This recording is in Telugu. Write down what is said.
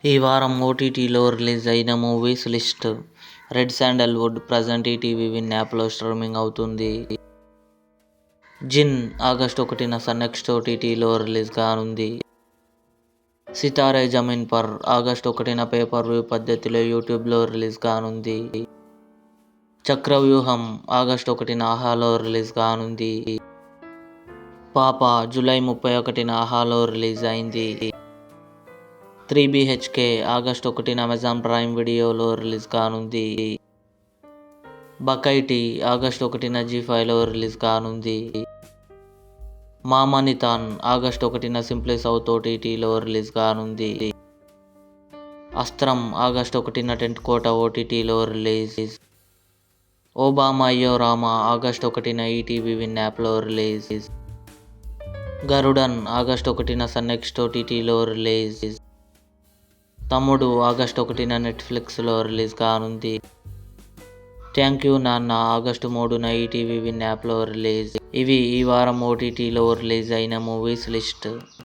ఈ వారం ఓటీటీలో రిలీజ్ అయిన movies list. Red sandalwood present ETV Win యాప్లో స్ట్రీమింగ్ అవుతుంది. జిన్ ఆగస్టు 1న సన్ నెక్స్ట్ ఓటీటీలో రిలీజ్ కానుంది. సితారే జమీన్ పర్ ఆగస్టు 1న పేపర్ వ్యూ పద్ధతిలో యూట్యూబ్లో రిలీజ్ కానుంది. చక్రవ్యూహం ఆగస్టు 1న ఆహాలో రిలీజ్ కానుంది. పాప జూలై 31న ఆహాలో రిలీజ్ అయింది. 3BHK ఆగస్టు 1న అమెజాన్ ప్రైమ్ వీడియోలో రిలీజ్ కానుంది. బకైటి ఆగస్టు 1న జీ5లో రిలీజ్ కానుంది. మామనితాన్ ఆగస్టు 1న సింప్లీ సౌత్ ఓటీటీలో రిలీజ్ కానుంది. అస్త్రం ఆగస్టు 1న టెంట్ కోట ఓటీటీలో రిలీజ్. ఓబామా అయ్యో రామా ఆగస్టు 1న ఈటీవీ విన్ యాప్లో రిలీజ్. గరుడన్ ఆగస్టు 1న సన్ నెక్స్ట్ ఓటీటీలో రిలీజ్. తమ్ముడు ఆగస్టు 1న నెట్ఫ్లిక్స్లో రిలీజ్ కానుంది. థ్యాంక్ యూ నాన్న ఆగస్టు 3న ఈటీవీ విన్ యాప్లో రిలీజ్. ఇవి ఈ వారం ఓటీటీలో రిలీజ్ అయిన మూవీస్ లిస్ట్.